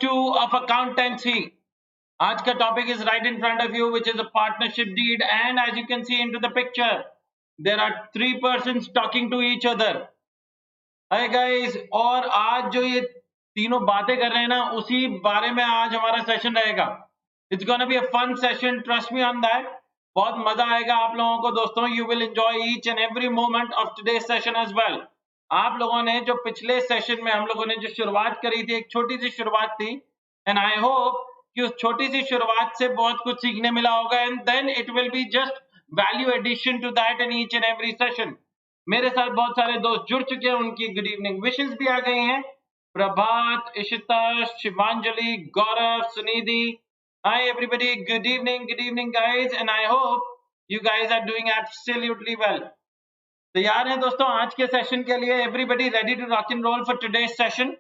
2 of accountancy. आज का topic is right in front of you, which is a partnership deed, and as you can see into the picture, there are 3 persons talking to each other. Hi guys, और आज जो ये तीनों बातें कर रहे हैं ना, उसी बारे में आज हमारा सेशन रहेगा. It's gonna be a fun session, trust me on that. बहुत मजा आएगा आप लोगों को दोस्तों. You will enjoy each and every moment of today's session as well. आप लोगों ने जो पिछले सेशन में हम लोगों ने जो शुरुआत करी थी, एक छोटी सी शुरुआत थी, एंड आई होप कि उस छोटी सी शुरुआत से बहुत कुछ सीखने मिला होगा, and then it will be just value addition to that in each and every session. मेरे साथ बहुत सारे दोस्त जुड़ चुके हैं, उनकी गुड इवनिंग विशेस भी आ गई हैं. प्रभात, इशिता, शिवांजलि, गौरव, Sunidhi. Hi everybody, good evening guys, and I hope you guys are doing absolutely well. तैयार हैं दोस्तों आज के सेशन के लिए? Everybody ready to rock and roll for today's session.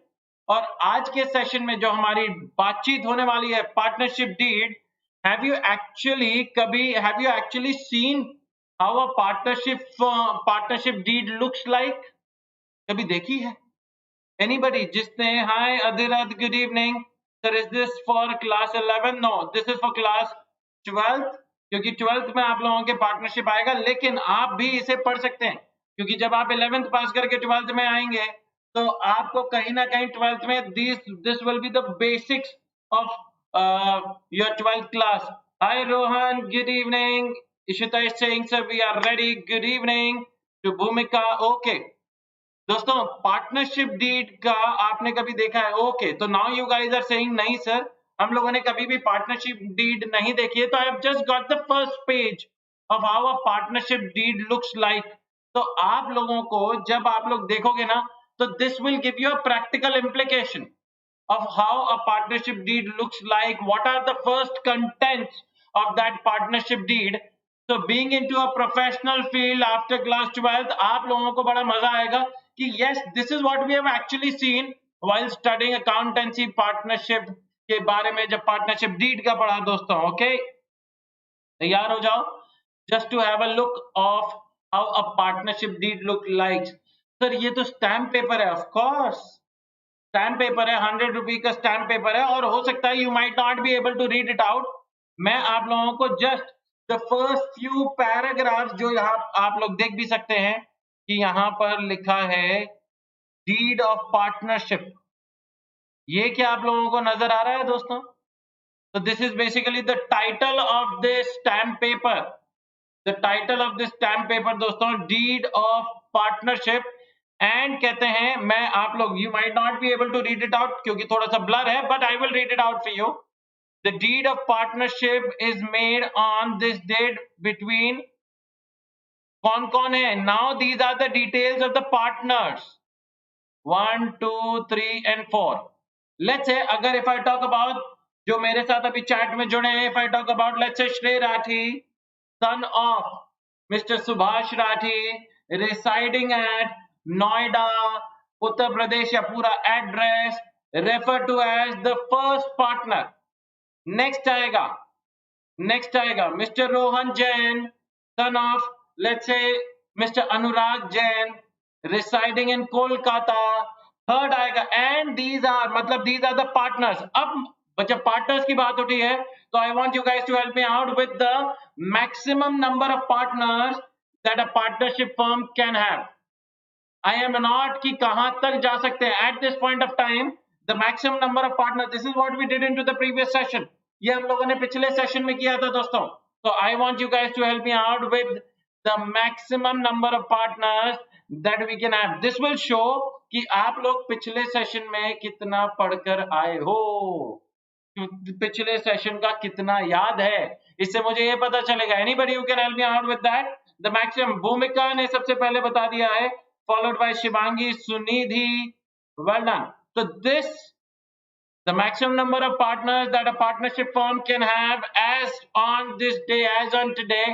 और आज के सेशन में जो हमारी बातचीत होने वाली है, partnership deed. Have you actually seen how a partnership deed looks like? कभी देखी है एनीबडी? जिसने hi Adhirath, good evening sir. Is this for class 11? No, this is for class 12th, क्योंकि 12th में आप लोगों के पार्टनरशिप आएगा. लेकिन आप भी इसे पढ़ सकते हैं, क्योंकि जब आप 11th पास करके 12th में आएंगे तो आपको कहीं ना कहीं 12th में this will be the basics of your 12th class. Hi Rohan, good evening. Ishita is saying sir we are ready. Good evening to Bhumika. Okay दोस्तों, पार्टनरशिप डीड का आपने कभी देखा है? ओके, तो now you guys are saying नहीं sir, हम लोगों ने कभी भी पार्टनरशिप डीड नहीं देखी है. तो I have just got the first page of how a partnership deed looks like. तो आप लोगों को जब आप लोग देखोगे ना, तो this will give you a practical implication of how a partnership deed looks like. What are the first contents of that partnership deed? So being into a professional field after class 12th, आप लोगों को बड़ा मजा आएगा कि yes, this is what we have actually seen while studying accountancy partnership के बारे में जब partnership deed का पढ़ा दोस्तों. Okay, तैयार हो जाओ just to have a look of how a partnership deed look like. Sir ये तो स्टैम्प पेपर है. of course स्टैम्प पेपर है, 100 रुपए का स्टैम्प पेपर है, और हो सकता है you might not be able to read it out. मैं आप लोगों को just the first few paragraphs जो यहाँ आप लोग देख भी सकते हैं कि यहाँ पर लिखा है डीड ऑफ पार्टनरशिप. ये क्या आप लोगों को नजर आ रहा है दोस्तों? तो this is basically the title of this stamp paper. The title of this stamp paper दोस्तों, डीड ऑफ पार्टनरशिप. एंड कहते हैं, मैं आप लोग you might not be able to read it out क्योंकि थोड़ा सा ब्लर है, but I will read it out for you. The deed of partnership is made on this date between. कौन कौन है? Now these are the details of the partners 1 2 3 and 4. Let's say अगर if I talk about जो मेरे साथ अभी chat में जुड़े हैं, if I talk about let's say Shrey Rathi, son of mister Subhash Rathi, residing at Noida, Uttar Pradesh, या पूरा address refer to as the first partner. Next आएगा mister Rohan Jain, son of let's say mister Anurag Jain, residing in Kolkata. Third आएगा, and these are the partners. अब जब partners की बात उठी है तो I want you guys to help me out with the maximum number of partners that a partnership firm can have. I am not कि कहां तक जा सकते हैं at this point of time, the maximum number of partners. This is what we did into the previous session. ये हम लोगों ने पिछले सेशन में किया था दोस्तों. So I want you guys to help me out with the maximum number of partners that we can have. This will show कि आप लोग पिछले सेशन में कितना पढ़कर आए हो, पिछले सेशन का कितना याद है, इससे मुझे ये पता चलेगा. Anybody who can help me out with that? The maximum. भूमिका ने सबसे पहले बता दिया है, followed by Shivangi, Sunidhi. Well done. So this, the maximum number of partners that a partnership firm can have as on this day, as on today,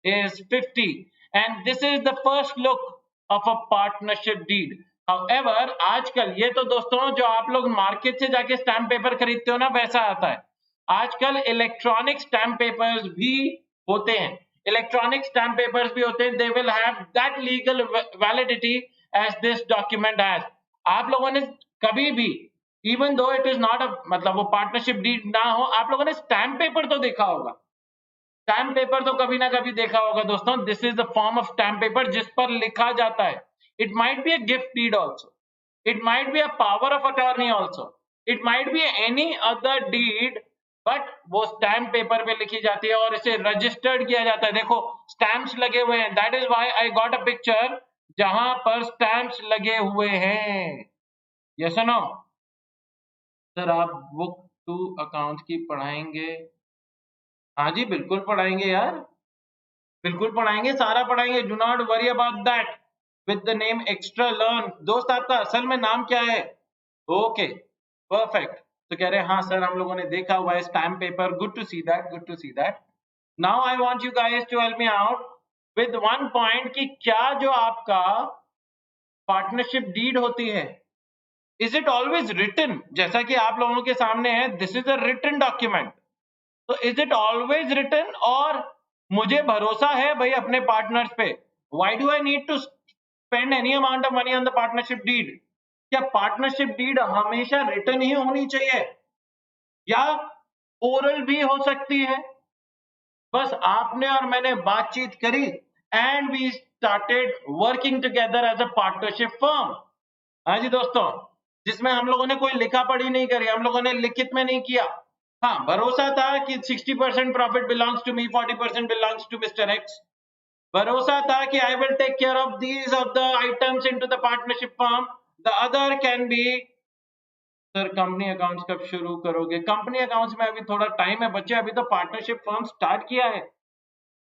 is 50. And this is the first look of a partnership deed. However, आजकल ये तो दोस्तों जो आप लोग market से जाके stamp paper खरीदते हो ना, वैसा आता है. आजकल इलेक्ट्रॉनिक स्टैम्प पेपर्स भी होते हैं. इलेक्ट्रॉनिक स्टैम्प पेपर्स भी होते हैं. They will have that legal validity as this document has. आप लोगों ने कभी भी even though it is not a, मतलब वो पार्टनरशिप डीड ना हो, आप लोगों ने स्टैम्प पेपर तो देखा होगा, स्टैम्प पेपर तो कभी ना कभी देखा होगा दोस्तों। This is the form of stamp paper जिस पर लिखा जाता है। It might be a gift deed also, it might be a power of attorney also, it might be any other deed, but वो स्टैम्प पेपर पे लिखी जाती है और इसे रजिस्टर्ड किया जाता है। देखो स्टैम्प्स लगे हुए हैं, that is why I got a picture जहां पर स्टैम्प्स लगे हुए हैं। यस और नो? सर आप बुक टू अकाउंट की पढ़ाएंगे? हाँ जी बिल्कुल पढ़ाएंगे यार, बिल्कुल पढ़ाएंगे, सारा पढ़ाएंगे, do not worry about that. With the name extra learn. दोस्त आपका असल में नाम क्या है? Okay perfect. तो कह रहे हैं हाँ सर हम लोगों ने देखा हुआ है stamp paper, good to see that, good to see that. Now I want you guys to help me out with one point कि क्या जो आपका पार्टनरशिप डीड होती है, इज इट ऑलवेज रिटन? जैसा कि आप लोगों के सामने है, this is a written document. तो इज इट ऑलवेज रिटन, और मुझे भरोसा है भाई अपने पार्टनर्स पे, why do I need to spend any amount of money on the partnership deed? क्या पार्टनरशिप डीड हमेशा रिटन ही होनी चाहिए या ओरल भी हो सकती है? बस आपने और मैंने बातचीत करी and we started working together as a partnership firm. हाँ जी दोस्तों, जिसमें हम लोगों ने कोई लिखा पढ़ी नहीं करी, हम लोगों ने लिखित में नहीं किया। हाँ भरोसा था कि 60% profit belongs to me, 40% belongs to mister X. भरोसा था कि I will take care of these of the items into the partnership firm, the other can be. Sir company accounts कब शुरू करोगे? कंपनी अकाउंट्स में अभी थोड़ा टाइम है बच्चे, अभी तो पार्टनरशिप फर्म स्टार्ट किया है।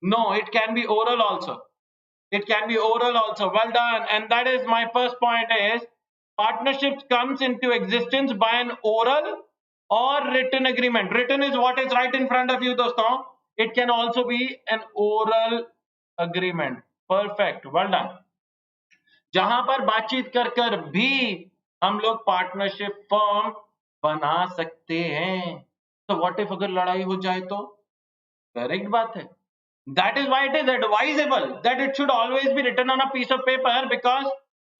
No, it can be oral also, it can be oral also. Well done. And that is my first point is partnership comes into existence by an oral or written agreement. Written is what is right in front of you दोस्तों, it can also be an oral agreement. Perfect, well done। जहां पर बातचीत कर कर भी हम लोग partnership firm बना सकते हैं। तो व्हाट इफ अगर लड़ाई हो जाए तो? करेक्ट बात है। That is why it is advisable that it should always be written on a piece of paper, because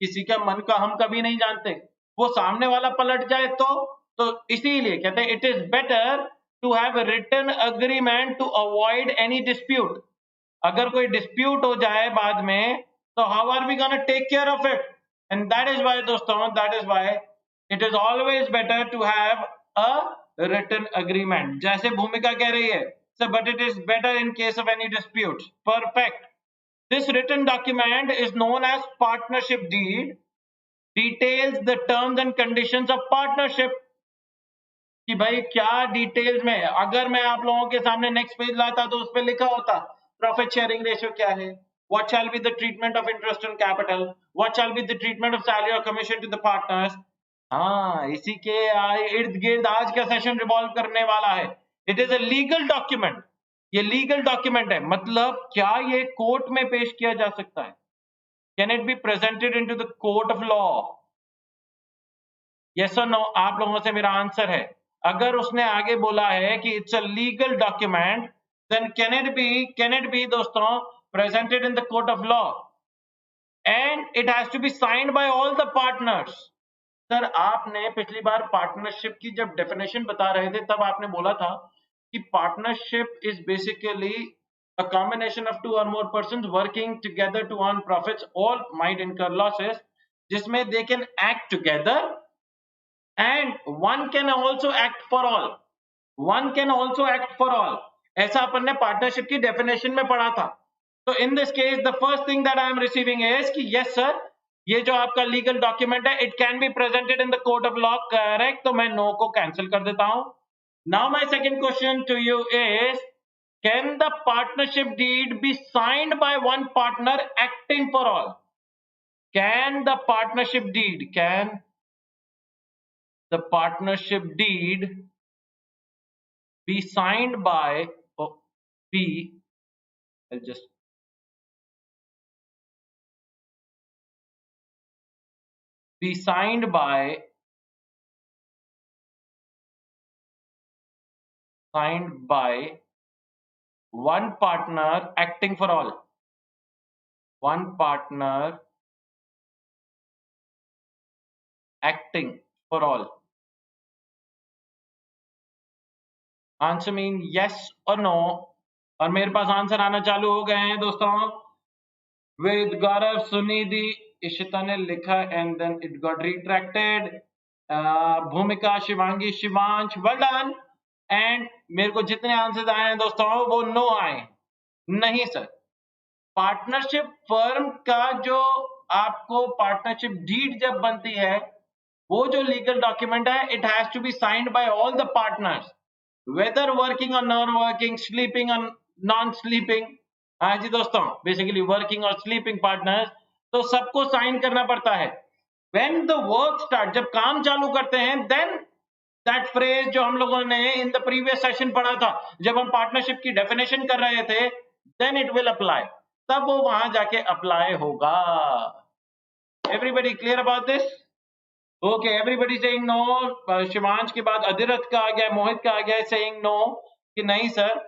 किसी का मन का हम कभी नहीं जानते, वो सामने वाला पलट जाए तो इसीलिए कहते हैं it is better to have a written agreement to avoid any dispute। अगर कोई डिस्प्यूट हो जाए बाद में तो how are we gonna take care of it? And that is why दोस्तों, that is why it is always better to have a written agreement. जैसे भूमिका कह रही है sir, but it is better in case of any dispute. Perfect. This written document is known as partnership deed, details the terms and conditions of partnership. कि भाई क्या details में, अगर मैं आप लोगों के सामने नेक्स्ट पेज लाता तो उस पर लिखा होता प्रॉफिट शेयरिंग रेशियो क्या है, what shall be the treatment of interest on capital, what shall be the treatment of salary और कमीशन टू द पार्टनर्स। हाँ, इसी के इर्द गिर्द आज का सेशन रिवॉल्व करने वाला है। It is a legal document, ये लीगल डॉक्यूमेंट है, मतलब क्या ये कोर्ट में पेश किया जा सकता है? Can it be presented into the court of law? Yes और नो आप लोगों से मेरा आंसर है। अगर उसने आगे बोला है कि it's a legal document, then can it be दोस्तों presented in the court of law and it has to be signed by all the partners. Sir आपने पिछली बार पार्टनरशिप की जब डेफिनेशन बता रहे थे तब आपने बोला था कि partnership is basically a combination of two or more persons working together to earn profits, all might incur losses, जिसमें they can act together and one can also act for all, one can also act for all। ऐसा अपन ने partnership की definition में पढ़ा था। तो in this case the first thing that I am receiving is कि yes sir, ये जो आपका लीगल डॉक्यूमेंट है it can be presented in the court of law. Correct, तो मैं नो को कैंसिल कर देता हूं। Now my second question to you is can the partnership deed be signed by one partner acting for all? Can the partnership deed, can the partnership deed be signed by, oh, I'll just be signed by one partner acting for all, one partner acting for all। Answer mean yes और no, और मेरे पास answer आना चालू हो गए हैं दोस्तों। with Gaurav Sunidhi, Ishita ने लिखा and then it got retracted. भूमिका, Shivangi, Shivansh, well done. And मेरे को जितने आंसर आए हैं दोस्तों वो नो आए। नहीं सर, पार्टनरशिप फर्म का जो आपको पार्टनरशिप डीड जब बनती है, वो जो लीगल डॉक्यूमेंट है, it has to be signed by all the partners, whether working और नॉन वर्किंग, स्लीपिंग और नॉन स्लीपिंग। हाँ जी दोस्तों, बेसिकली वर्किंग और स्लीपिंग पार्टनर्स, तो सबको साइन करना पड़ता है। व्हेन द वर्क स्टार्ट, जब काम चालू करते हैं, देन दैट फ्रेज जो हम लोगों ने इन द प्रीवियस सेशन पढ़ा था, जब हम पार्टनरशिप की डेफिनेशन कर रहे थे, देन इट विल अप्लाई, तब वो वहां जाके अप्लाई होगा। Everybody clear about this? Okay, everybody saying no. Shivansh के बाद अधिरथ का आ गया, मोहित का आ गया सेइंग नो कि नहीं sir,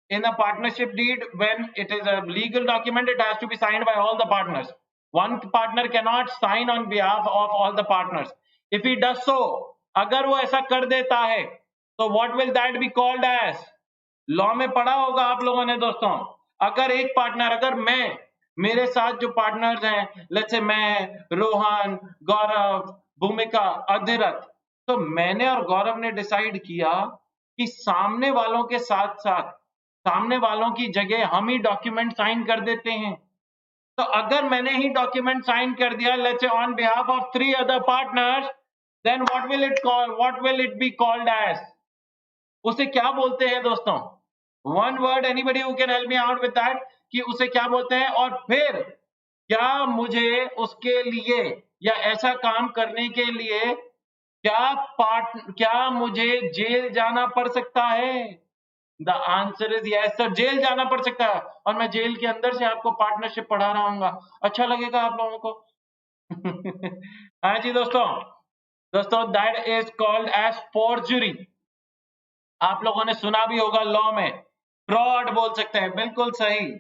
in a partnership deed, when it is a legal document, it has to be signed by all the partners. One partner cannot sign on behalf of all the partners. If he does so, अगर वो ऐसा कर देता है, तो what will that be called as? Law में पढ़ा होगा आप लोगों ने दोस्तों, अगर एक पार्टनर, अगर मैं, मेरे साथ जो पार्टनर्स हैं, लेट्स से मैं, रोहन, गौरव, भूमिका, अधिरथ, तो मैंने और गौरव ने डिसाइड किया कि सामने वालों के साथ साथ, सामने वालों की जगह हम ही डॉक्यूमेंट साइन कर देते हैं। तो अगर मैंने ही डॉक्यूमेंट साइन कर दिया, let's say on behalf of 3 other partners, then what will it be called as? उसे क्या बोलते हैं दोस्तों? One word, anybody who can help me out with that, कि उसे क्या बोलते हैं? और फिर क्या मुझे उसके लिए या ऐसा काम करने के लिए क्या मुझे जेल जाना पड़ सकता है? The answer is yes sir, jail जाना पड़ सकता है, और मैं जेल के अंदर से आपको पार्टनरशिप पढ़ा रहा हूँ। अच्छा लगेगा आप लोगों को? हाँ जी दोस्तों, that is called as forgery. आप लोगों ने सुना भी होगा लॉ में, फ्रॉड बोल सकते हैं, बिल्कुल सही।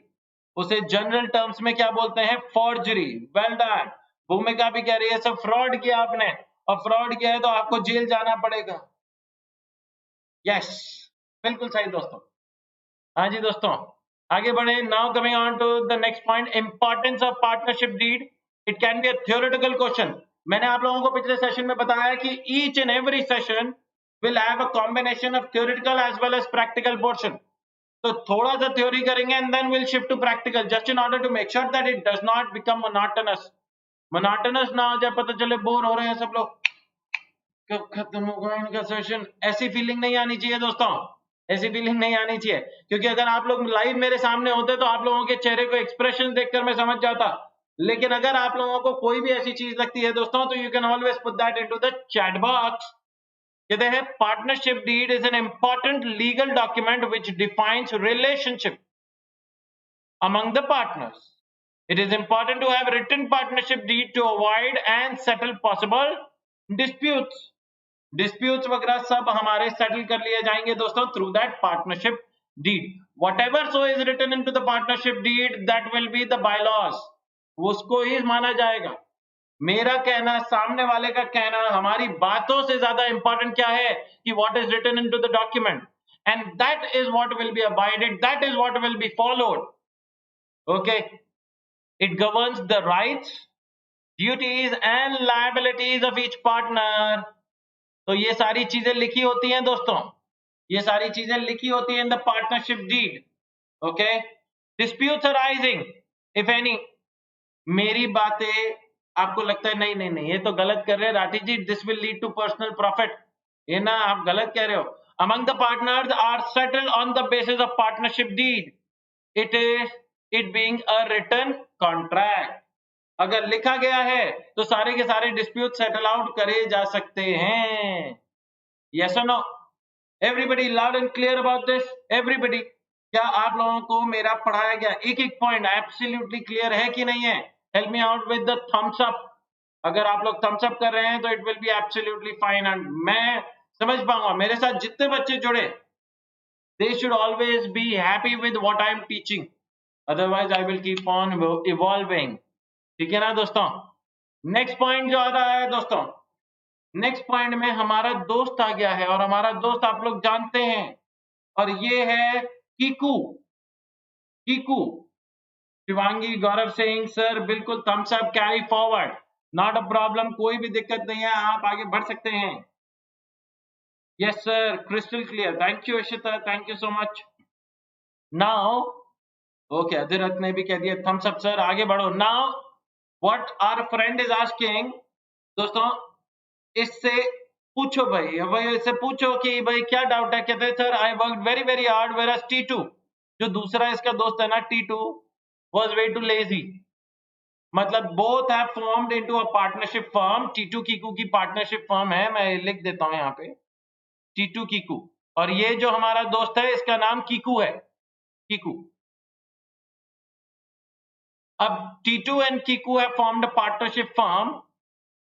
उसे जनरल टर्म्स में क्या बोलते हैं? फोर्जरी। Well done. भूमिका भी कह रही है सर फ्रॉड किया आपने, और फ्रॉड किया है तो आपको जेल जाना पड़ेगा। यस, बिल्कुल सही दोस्तों। हाँ जी दोस्तों, आगे बढ़े। Now coming on to the next point, importance of partnership deed. It can be a theoretical question. मैंने आप लोगों को पिछले सेशन में बताया कि each and every session will have a combination of theoretical as well as practical portion. तो थोड़ा सा थ्योरी करेंगे and then we'll shift to practical, just in order to make sure that it does not become monotonous ना हो जाए, पता चले bore हो रहे हैं सब लोग, कब खत्म होगा इनका सेशन, ऐसी फीलिंग नहीं आनी चाहिए दोस्तों, ऐसी फीलिंग नहीं आनी चाहिए। क्योंकि अगर आप लोग लाइव मेरे सामने होते तो आप लोगों के चेहरे को एक्सप्रेशन देखकर मैं समझ जाता, लेकिन अगर आप लोगों को कोई भी ऐसी चीज लगती है दोस्तों, तो you can always put that into the chat box. कहते हैं partnership deed is an important legal document which defines relationship among the partners. It is important to have written partnership deed to avoid and settle possible disputes. Disputes वगैरह सब हमारे settle कर लिए जाएंगे दोस्तों through that partnership deed. Whatever so is written into the partnership deed, that will be the bylaws. उसको ही माना जाएगा। मेरा कहना, सामने वाले का कहना, हमारी बातों से ज्यादा इंपॉर्टेंट क्या है कि what is written into the document, and that is what will be abided, that is what will be followed. Okay, it governs the rights, duties and liabilities of each partner. तो ये सारी चीजें लिखी होती हैं दोस्तों, ये सारी चीजें लिखी होती हैं in the partnership deed. Okay, disputes arising if any, मेरी बातें आपको लगता है नहीं नहीं नहीं ये तो गलत कर रहे हैं Rathi ji, this will lead to personal profit, ये ना आप गलत कह रहे हो, among the partners are settled on the basis of partnership deed, it being a written contract. अगर लिखा गया है तो सारे के सारे डिस्प्यूट सेटल आउट करे जा सकते हैं। यस और no? Everybody loud and clear about this? Everybody, क्या आप लोगों को मेरा पढ़ाया गया एक एक पॉइंट एब्सोल्युटली क्लियर है कि नहीं है? Help me out with the thumbs up. अगर आप लोग थम्स अप कर रहे हैं तो it will be absolutely fine and मैं समझ पाऊंगा। मेरे साथ जितने बच्चे जुड़े, they should always be happy with what I am teaching, otherwise I will keep on evolving. ठीक है ना दोस्तों? नेक्स्ट पॉइंट जो आ रहा है दोस्तों, नेक्स्ट पॉइंट में हमारा दोस्त आ गया है और हमारा दोस्त आप लोग जानते हैं और ये है कीकू। कीकू शिवांगी गौरव सिंह सर बिल्कुल thumbs up, carry forward, not a problem, कोई भी दिक्कत नहीं है, आप आगे बढ़ सकते हैं। Yes sir, crystal clear, thank you Ishita, thank you so much. Now okay, Adhirath ने भी कह दिया थम्स अप सर, आगे बढ़ो। Now what our friend is asking, दोस्तों इससे पूछो भाई, भाई इससे पूछो कि भाई क्या डाउट है। कहते हैं sir I work very very hard where T2, जो दूसरा इसका दोस्त है ना T2 was way too lazy. मतलब both have formed into a partnership firm. T2 Kiku की पार्टनरशिप फर्म है, मैं लिख देता हूं यहाँ पे T2 कीकू, और ये जो हमारा दोस्त है इसका नाम कीकू है, कीकू। अब T2 and Kiku have formed a partnership firm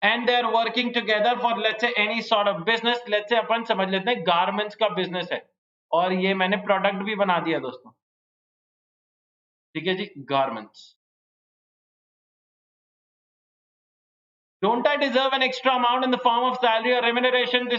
and they are working together for let's say any sort of business. Let's say अपन समझ लेते हैं गारमेंट्स का बिजनेस है और ये मैंने प्रोडक्ट भी बना दिया दोस्तों, ठीक है जी, garments. Don't I deserve an extra amount in the form of salary or remuneration?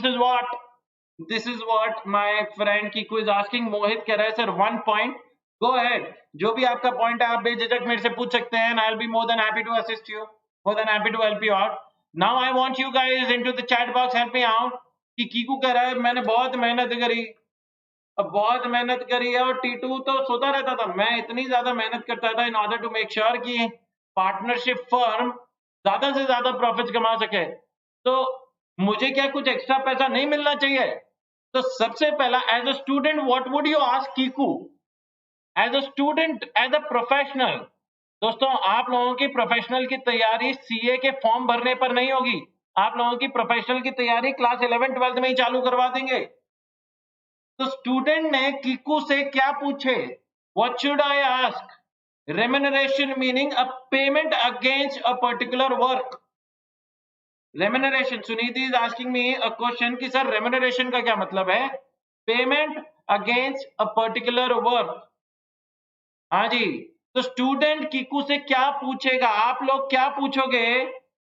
This is what my friend Kiku is asking. मोहित कह रहा है सर 1 point. Go ahead. जो भी आपका पॉइंट है आप बेझिझक मेरे से पूछ सकते हैं, and I'll be more than happy to assist you, more than happy to help you out. Now I want you guys into the chat box, help me out. कि कीकू कह रहा है मैंने बहुत मेहनत करी, अब बहुत मेहनत करी है और T2 तो सोता रहता था, मैं इतनी ज्यादा मेहनत करता था in order to make sure कि पार्टनरशिप फर्म ज्यादा से ज्यादा प्रॉफिट कमा सके, तो मुझे क्या कुछ एक्स्ट्रा पैसा नहीं मिलना चाहिए? तो सबसे पहला as a student what would you ask Kiku, as a student, as a professional. दोस्तों आप लोगों की प्रोफेशनल की तैयारी सीए के फॉर्म भरने पर नहीं होगी, आप लोगों की प्रोफेशनल की तैयारी क्लास 11 12 में ही चालू करवा देंगे। तो स्टूडेंट ने कीकू से क्या पूछे, what should I ask? Remuneration meaning a payment against a particular work. Remuneration, Suniti is asking me a question कि सर रेम्यूनरेशन का क्या मतलब है? Payment against a particular work. हाँ जी, तो स्टूडेंट कीकू से क्या पूछेगा, आप लोग क्या पूछोगे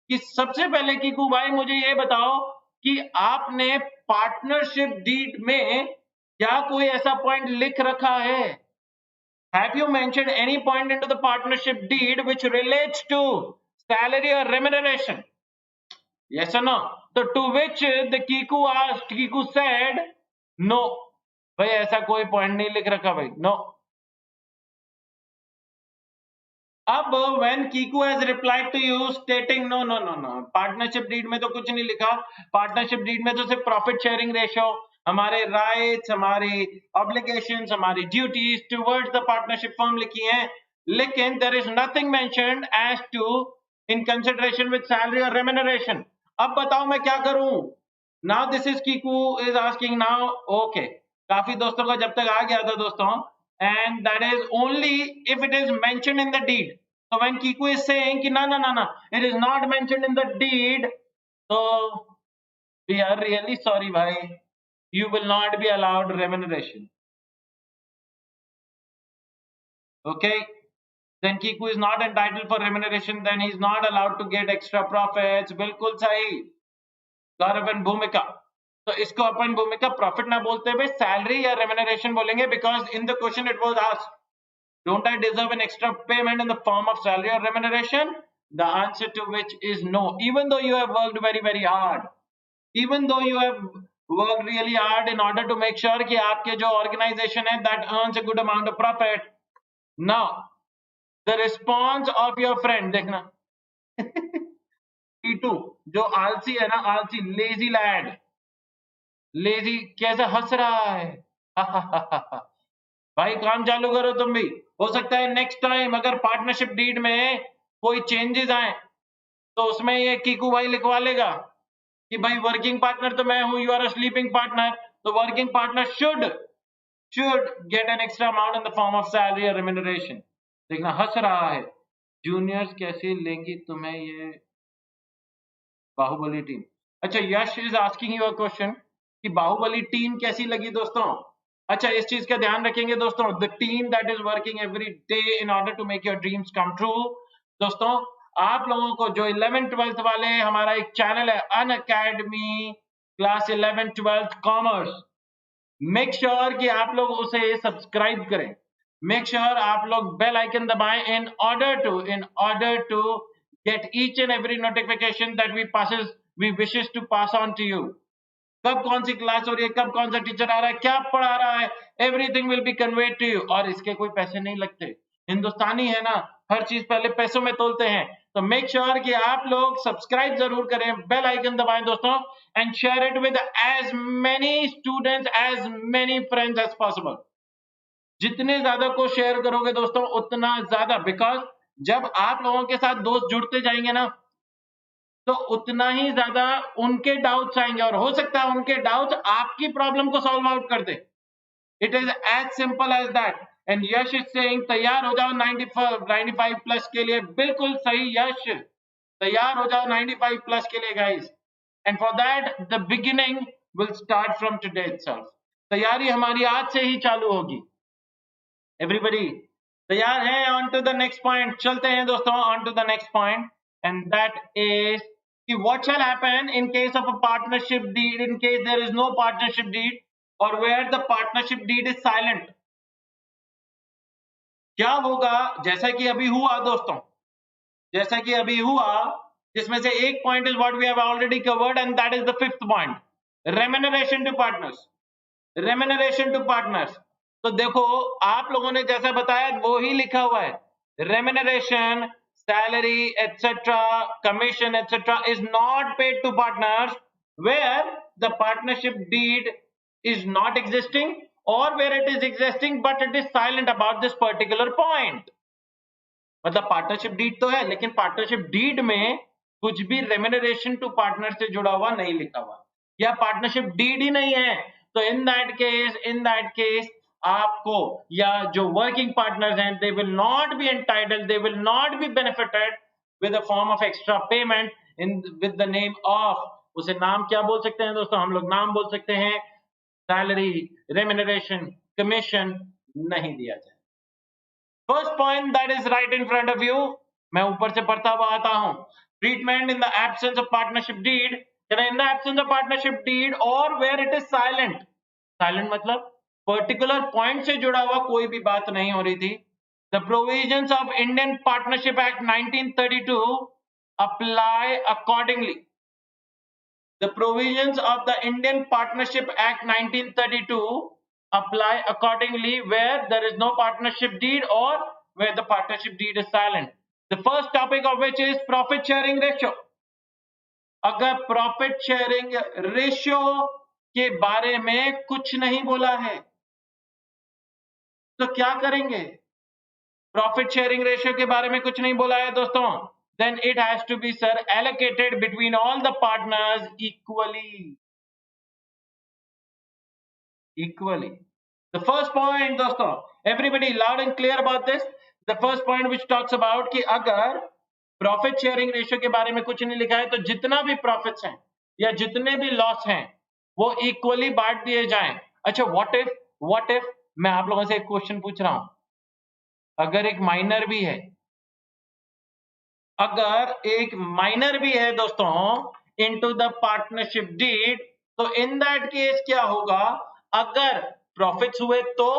कि सबसे पहले कीकू भाई मुझे ये बताओ कि आपने पार्टनरशिप डीड में क्या कोई ऐसा पॉइंट लिख रखा है? Have you mentioned any point into the partnership deed which relates to salary or remuneration? Yes or no? So to which the Kiku asked, Kiku said, no. भाई ऐसा कोई पॉइंट नहीं लिख रखा भाई, no. अब when Kiku has replied to you stating no no no no, partnership deed में तो कुछ नहीं लिखा, पार्टनरशिप डीड में तो सिर्फ प्रॉफिट शेयरिंग रेशियो, हमारे राइट्स, हमारी ऑब्लिगेशंस, हमारी duties towards the partnership firm लिखी हैं, लेकिन there is nothing mentioned as to in consideration with salary और रेम्यूनरेशन। अब बताओ मैं क्या करूं? Now this is Kiku is asking now, okay, काफी दोस्तों का जब तक आ गया था दोस्तों, and that is only if it is mentioned in the deed. So when Kiku is saying ki na na na na, it is not mentioned in the deed, so we are really sorry bhai, you will not be allowed remuneration. Okay, then Kiku is not entitled for remuneration, then he is not allowed to get extra profits. बिल्कुल सही गौरव and भूमिका। तो इसको अपन भूमिका profit ना बोलते हुए salary या रेम्यूनरेशन बोलेंगे, because in the question it was asked don't I deserve an extra payment in the form of salary or remuneration? The answer to which is no. Even though you have worked very very hard, even though you have worked really hard in order to make sure कि आपके जो organization है that earns a good amount of profit. Now the response of your friend, देखना T2 जो आलसी है ना, आलसी लेजी लैड, लेजी कैसे हंस रहा है भाई काम चालू करो तुम भी। हो सकता है नेक्स्ट टाइम अगर पार्टनरशिप डीड में कोई चेंजेस आए तो उसमें ये कीकू भाई लिखवा लेगा कि भाई वर्किंग पार्टनर तो मैं हूं, you are a sleeping partner, तो working partner should get an extra amount in the form of salary और रेम्यूनरेशन। देखना हंस रहा है, जूनियर्स कैसे लेंगी तुम्हें ये बाहुबली टीम। अच्छा, Yash is asking you a question कि बाहुबली टीम कैसी लगी दोस्तों। अच्छा, इस चीज का ध्यान रखेंगे दोस्तों, the team that is working every day in order to make your dreams come true. दोस्तों आप लोगों को जो 11th-12th वाले, हमारा एक चैनल है Unacademy class 11th-12th commerce, make sure कि आप लोग उसे सब्सक्राइब करें, मेक श्योर आप लोग बेल आइकन दबाएं in order to get each and every notification that we wishes to pass on to you. कब कौन सी क्लास हो रही है, कब कौन सा टीचर आ रहा है, क्या पढ़ा रहा है, everything will be conveyed to you. और इसके कोई पैसे नहीं लगते, हिंदुस्तानी है ना, हर चीज पहले पैसों में तोलते हैं। तो मेक श्योर कि आप लोग सब्सक्राइब जरूर करें, बेल आइकन दबाएं दोस्तों, and share it with as many students, as many friends as possible. जितने ज्यादा को शेयर करोगे दोस्तों उतना ज्यादा, बिकॉज जब आप लोगों के साथ दोस्त जुड़ते जाएंगे ना, तो उतना ही ज्यादा उनके डाउट्स आएंगे, और हो सकता है उनके डाउट्स आपकी प्रॉब्लम को सॉल्व आउट कर दे। It is as simple as that. And Yash is saying तैयार हो जाओ 95 प्लस के लिए। बिल्कुल सही यश, तैयार हो जाओ 95 प्लस के लिए guys. And for that the beginning will start from today itself. तैयारी हमारी आज से ही चालू होगी। एवरीबडी तैयार है? On to the next point चलते हैं दोस्तों, on to the next point, and that is what shall happen in case of a partnership deed, in case there is no partnership deed, or where the partnership deed is silent. क्या होगा? जैसा कि अभी हुआ दोस्तों, जैसा कि अभी हुआ, जिसमें से एक point is what we have already covered, and that is the fifth point, remuneration to partners. Remuneration to partners, तो देखो आप लोगों ने जैसा बताया वो ही लिखा हुआ है, remuneration, salary, etc., commission, etc., is not paid to partners where the partnership deed is not existing, or where it is existing but it is silent about this particular point. मतलब पार्टनरशिप डीड तो है, लेकिन partnership deed में कुछ भी remuneration to partner से जुड़ा हुआ नहीं लिखा हुआ, या पार्टनरशिप डीड ही नहीं है। तो इन दैट केस आपको, या जो वर्किंग पार्टनर्स हैं, they will not be entitled, they will not be benefited with a form of extra payment in with the name of, उसे नाम क्या बोल सकते हैं दोस्तों? हम लोग नाम बोल सकते हैं सैलरी, रेम्यूनरेशन, कमीशन नहीं दिया जाए। First point that is right in front of you, मैं ऊपर से पढ़ता हुआ आता हूं, treatment in the absence of partnership deed, in the absence of partnership deed और where it is silent. Silent मतलब पर्टिकुलर पॉइंट से जुड़ा हुआ कोई भी बात नहीं हो रही थी। The provisions of Indian partnership act 1932 apply accordingly. The provisions of the Indian Partnership Act 1932 apply accordingly where there is no partnership deed or where the partnership deed is silent. The first topic of which is profit sharing ratio. अगर profit sharing ratio के बारे में कुछ नहीं बोला है तो क्या करेंगे? प्रॉफिट शेयरिंग रेशियो के बारे में कुछ नहीं बोला है दोस्तों, then it has to be, sir, allocated between all the partners equally. The first point दोस्तों, everybody loud and clear about this. The first point which talks about कि अगर प्रॉफिट शेयरिंग रेशियो के बारे में कुछ नहीं लिखा है तो जितना भी प्रॉफिट्स हैं या जितने भी लॉस हैं वो इक्वली बांट दिए जाएं। अच्छा, व्हाट इफ मैं आप लोगों से एक क्वेश्चन पूछ रहा हूं, अगर एक माइनर भी है, अगर एक माइनर भी है दोस्तों इनटू द पार्टनरशिप डीड, तो इन दैट केस क्या होगा? अगर प्रॉफिट्स हुए तो,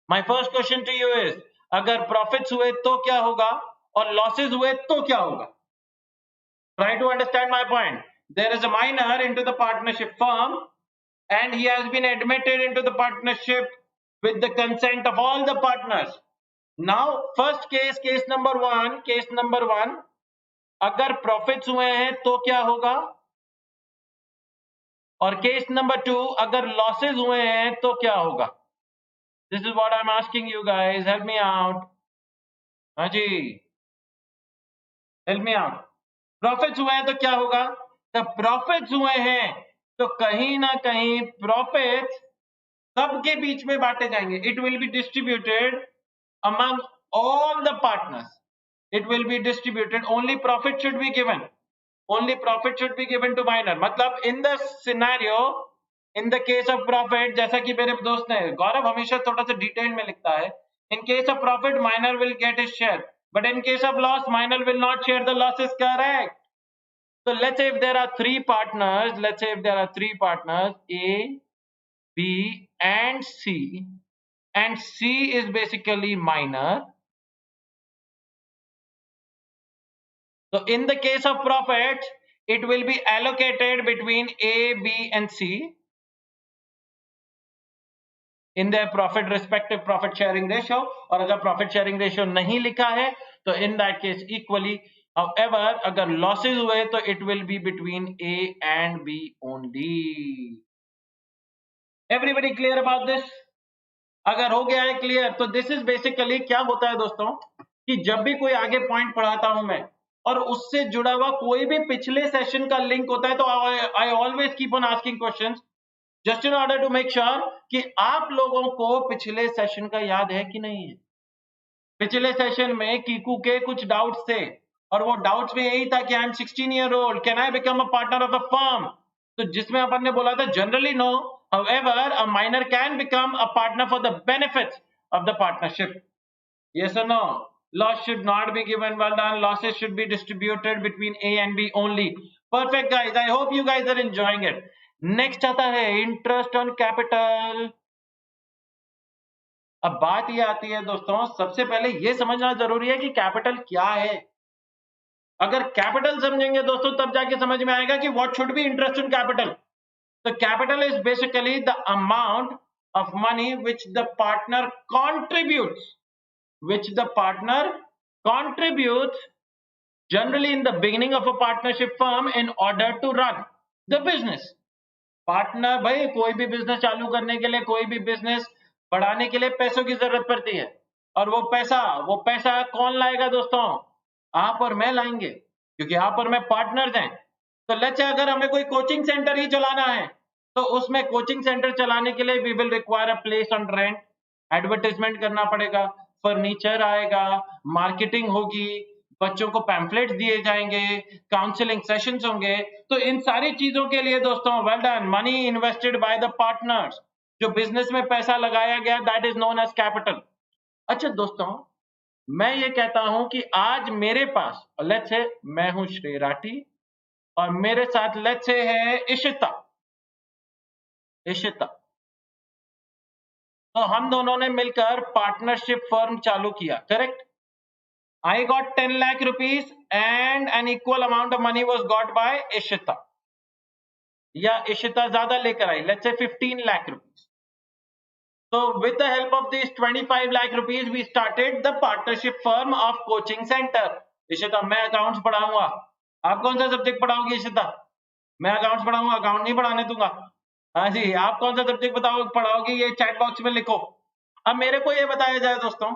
my first question to you is, अगर प्रॉफिट्स हुए तो क्या होगा और लॉसेस हुए तो क्या होगा? Try to understand my point. There is a minor into the partnership firm and he has been admitted into the partnership with the consent of all the partners. Now first case number one, अगर profits हुए हैं तो क्या होगा, और case number 2 अगर losses हुए हैं तो क्या होगा? This is what I am asking you guys, help me out. हाँ जी, हेल्प मी आउट। प्रॉफिट्स हुए हैं तो क्या होगा? तो प्रॉफिट्स हुए हैं तो कहीं ना कहीं प्रॉफिट्स सबके बीच में बांटे जाएंगे। It will be distributed among all the partners, it will be distributed, only profit should be given, only profit should be given to minor. मतलब in the scenario, in the case of profit, जैसा कि मेरे दोस्त ने, गौरव हमेशा थोड़ा सा detail में लिखता है, इन case of profit minor will get his share. But in case of loss, minor will not share the losses, correct? So let's say if there are three partners, A, B, and C is basically minor. So in the case of profit, it will be allocated between A, B, and C in their respective profit sharing ratio. और अगर profit sharing ratio नहीं लिखा है तो in that case equally. However, अगर losses हुए तो it will be between A and B only. Everybody clear about this? अगर हो गया है क्लियर तो दिस इज बेसिकली क्या होता है दोस्तों कि जब भी कोई आगे पॉइंट पढ़ाता हूं मैं और उससे जुड़ा हुआ कोई भी पिछले सेशन का लिंक होता है तो I always keep on asking questions just in order to make sure कि आप लोगों को पिछले सेशन का याद है कि नहीं है। पिछले सेशन में कीकू के कुछ डाउट्स थे और वो डाउट्स में यही था कि I am 16 year old, can I become a partner of a firm? तो जिसमें अपन ने बोला था generally no, however a minor can become a partner for the benefits of the partnership. Yes or no? Loss should not be given. Well done. Losses should be distributed between A and B only. Perfect guys. I hope you guys are enjoying it. Next आता है interest on capital. अब बात ये आती है दोस्तों, सबसे पहले ये समझना जरूरी है कि कैपिटल क्या है। अगर कैपिटल समझेंगे दोस्तों तब जाके समझ में आएगा कि what should be interest in capital. The capital is basically the amount of money which the partner contributes, generally in the beginning of a partnership firm in order to run the business. Partner भाई कोई भी business चालू करने के लिए, कोई भी business बढ़ाने के लिए पैसों की जरूरत पड़ती है और वो पैसा कौन लाएगा दोस्तों? आप और मैं लाएंगे क्योंकि आप और मैं पार्टनर्स हैं। तो लेट्स से अगर हमें कोई कोचिंग सेंटर ही चलाना है तो उसमें कोचिंग सेंटर चलाने के लिए we will require a place on rent, advertisement करना पड़ेगा, फर्नीचर आएगा, मार्केटिंग होगी, बच्चों को पैम्फलेट्स दिए जाएंगे, काउंसलिंग सेशंस होंगे। तो इन सारी चीजों के लिए दोस्तों well done, money invested by the partners, जो बिजनेस में पैसा लगाया गया that is known as capital. अच्छा दोस्तों, मैं ये कहता हूं कि आज मेरे पास लेट्स से मैं हूं श्री राठी और मेरे साथ लेट्स से है इशिता। तो हम दोनों ने मिलकर पार्टनरशिप फर्म चालू किया, correct? I got 10 lakh rupees and an equal amount of money was got by Ishita. या इशिता ज्यादा लेकर आई, let's say 15 lakh rupees. So with the help of these 25 lakh rupees we started the partnership firm of coaching center. Ishita मैं accounts पढ़ाऊंगा, आप कौन सा subject पढ़ाओगे Ishita? मैं accounts पढ़ाऊंगा, अकाउंट नहीं पढ़ाने दूंगा। हाँ जी, आप कौन सा सब्जेक्ट पढ़ाओगे ये चैट बॉक्स में लिखो। अब मेरे को ये बताया जाए दोस्तों,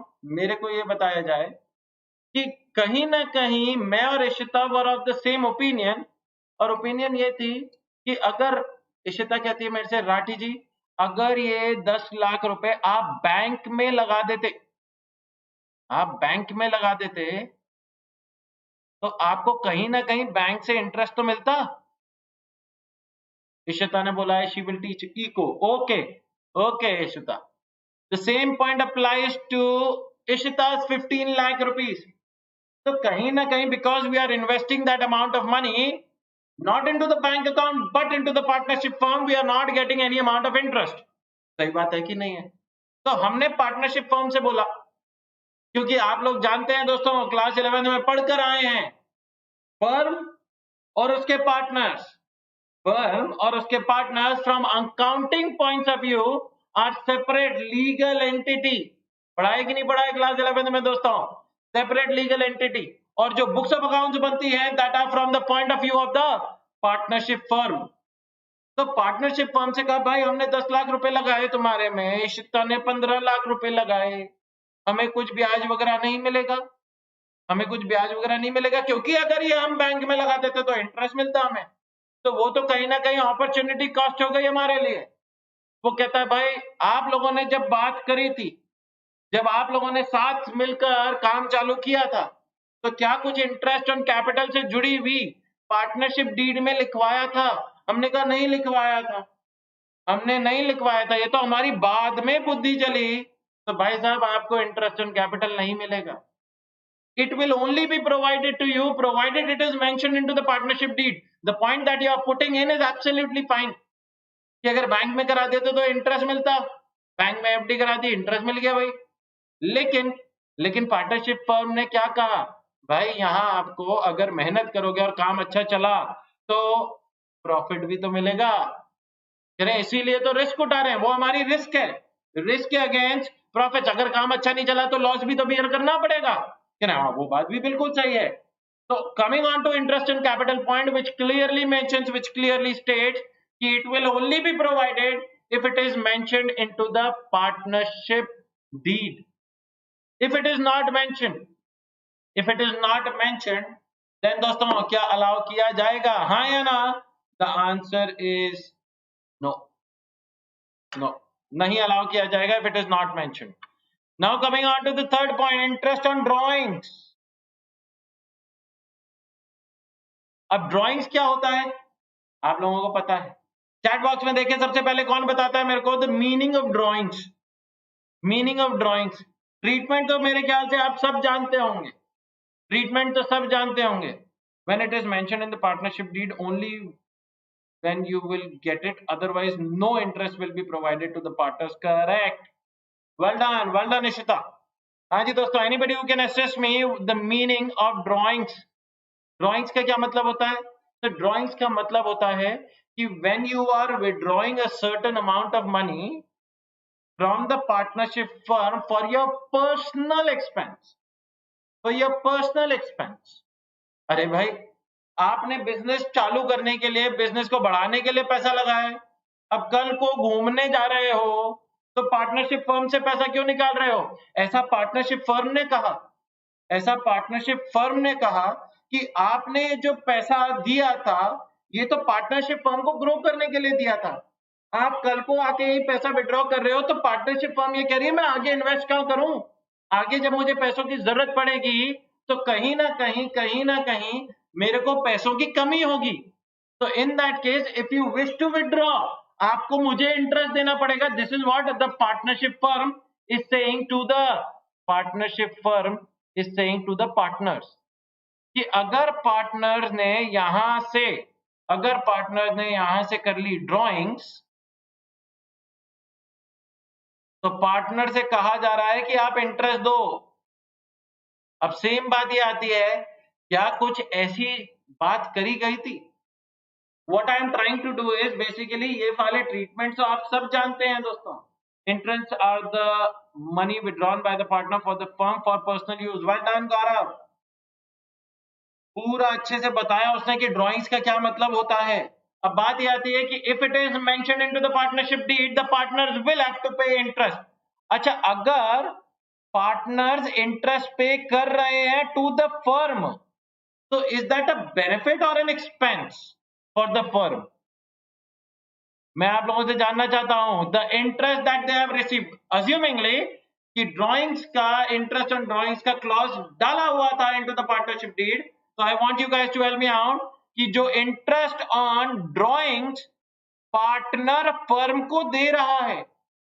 कि कहीं ना कहीं मैं और इशिता वर ऑफ द सेम ओपिनियन, और ओपिनियन ये थी कि अगर इशिता कहती है मेरे से राठी जी अगर ये 10 लाख रुपए आप बैंक में लगा देते तो आपको कहीं ना कहीं बैंक से इंटरेस्ट तो मिलता। इशिता ने बोला है she will teach eco. Okay Ishita, the same point applies to इशिता's 15 लाख रुपीस। तो कहीं ना कहीं because we are investing that amount of money not into the bank account but into the partnership firm, we are not getting any amount of interest. सही बात है कि नहीं है? तो हमने पार्टनरशिप फर्म से बोला, क्योंकि आप लोग जानते हैं दोस्तों क्लास 11 में पढ़कर आए हैं फर्म और उसके partners from accounting points of view are separate legal entity. पढ़ाए कि नहीं पढ़ाए क्लास 11 में दोस्तों? सेपरेट लीगल एंटिटी, और जो बुक्स ऑफ अकाउंट्स बनती है that are from the point of view of the partnership firm. तो पार्टनरशिप फर्म से कहा भाई हमने 10 लाख रुपए लगाए तुम्हारे में, इशिता ने 15 लाख रुपए लगाए, हमें कुछ ब्याज वगैरह नहीं मिलेगा, क्योंकि अगर ये हम बैंक में लगा देते तो इंटरेस्ट मिलता हमें, तो वो तो कहीं ना कहीं अपॉर्चुनिटी कॉस्ट हो गई हमारे लिए। वो कहता है भाई आप लोगों ने जब बात करी थी, जब आप लोगों ने साथ मिलकर काम चालू किया था, तो क्या कुछ इंटरेस्ट ऑन कैपिटल से जुड़ी हुई पार्टनरशिप डीड में लिखवाया था? हमने कहा नहीं लिखवाया था, ये तो हमारी बाद में बुद्धि चली। तो भाई साहब आपको इंटरेस्ट ऑन कैपिटल नहीं मिलेगा। It will only be provided to you provided it is mentioned into the partnership deed. The point that you are putting in is absolutely fine. कि अगर बैंक में करा देते तो इंटरेस्ट मिलता, बैंक में एफडी करा दी, इंटरेस्ट मिल गया भाई। लेकिन पार्टनरशिप फर्म ने क्या कहा, भाई यहाँ आपको अगर मेहनत करोगे और काम अच्छा चला तो प्रॉफिट भी तो मिलेगा। कह रहे इसीलिए तो रिस्क उठा रहे हैं, वो हमारी रिस्क है, रिस्क के अगेंस्ट प्रॉफिट। अगर काम अच्छा नहीं चला तो लॉस भी तो बियर करना पड़ेगा। कह रहे हाँ, वो बात भी बिल्कुल सही है। तो coming on to interest in capital point which clearly mentions, which clearly states कि it will only be provided if it is mentioned into the partnership deed. If it is not mentioned, then दोस्तों क्या allow किया जाएगा, हाँ या ना? The answer is no. No, नहीं allow किया जाएगा if it is not mentioned. Now coming on to the third point, interest on drawings. अब drawings क्या होता है आप लोगों को पता है? चैट बॉक्स में देखें सबसे पहले कौन बताता है मेरे को the meaning of drawings. Meaning of drawings. Treatment तो मेरे ख्याल से आप सब जानते होंगे, ट्रीटमेंट तो सब जानते होंगे। When it is mentioned in the partnership deed, only when you will get it, otherwise no interest will be provided to the partners. Correct. Well done Ishita. हाँ जी दोस्तों, anybody who can assist me the meaning of drawings. Drawings का क्या मतलब होता है? तो drawings का मतलब होता है कि when you are withdrawing a certain amount of money from the partnership firm for your personal expense, अरे भाई आपने बिजनेस चालू करने के लिए, बिजनेस को बढ़ाने के लिए पैसा लगाया है, अब कल को घूमने जा रहे हो तो पार्टनरशिप फर्म से पैसा क्यों निकाल रहे हो? ऐसा पार्टनरशिप फर्म ने कहा कि आपने जो पैसा दिया था ये तो पार्टनरशिप फर्म को ग्रो करने के लिए दिया था, आप कल को आके ये पैसा विड्रॉ कर रहे हो तो पार्टनरशिप फर्म ये कह रही है मैं आगे इन्वेस्ट क्यों करूं, आगे जब मुझे पैसों की जरूरत पड़ेगी तो कहीं ना कहीं मेरे को पैसों की कमी होगी। तो in that case if you wish to withdraw आपको मुझे इंटरेस्ट देना पड़ेगा। This is what the partnership firm is saying to the partners कि अगर पार्टनर्स ने यहां से कर ली ड्राइंग्स तो पार्टनर से कहा जा रहा है कि आप इंटरेस्ट दो। अब सेम बात ये आती है, क्या कुछ ऐसी बात करी गई थी? What I am trying to do is basically ये वाले ट्रीटमेंट्स आप सब जानते हैं दोस्तों। Interests are the money withdrawn by the partner for the firm for personal use. Well done गौरव, पूरा अच्छे से बताया उसने कि ड्राइंग्स का क्या मतलब होता है। अब बात ये आती है कि if it is mentioned into the partnership deed the partners will have to pay interest. अच्छा, अगर पार्टनर्स इंटरेस्ट पे कर रहे हैं टू द फर्म तो इज दैट अ बेनिफिट और an expense for the firm? मैं आप लोगों से जानना चाहता हूं the interest that they have received, assumingly कि ड्राइंग्स का इंटरेस्ट ऑन ड्राइंग्स का क्लॉज डाला हुआ था into the partnership deed. So I want you guys to help me out कि जो interest on drawings partner firm को दे रहा है,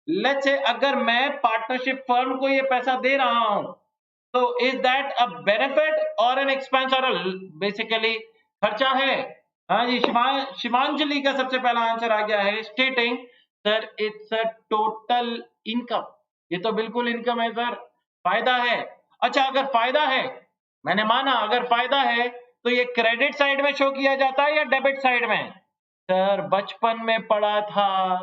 लेट्स से अगर मैं पार्टनरशिप फर्म को ये पैसा दे रहा हूं तो इज दैट अ बेनिफिट और एन एक्सपेंस और बेसिकली खर्चा है? हाँ जी, शिवांजलि का सबसे पहला आंसर आ गया है स्टेटिंग sir it's a total income. ये तो बिल्कुल इनकम है सर, फायदा है। अच्छा, अगर फायदा है, मैंने माना अगर फायदा है तो ये क्रेडिट साइड में शो किया जाता है या डेबिट साइड में? सर बचपन में पढ़ा था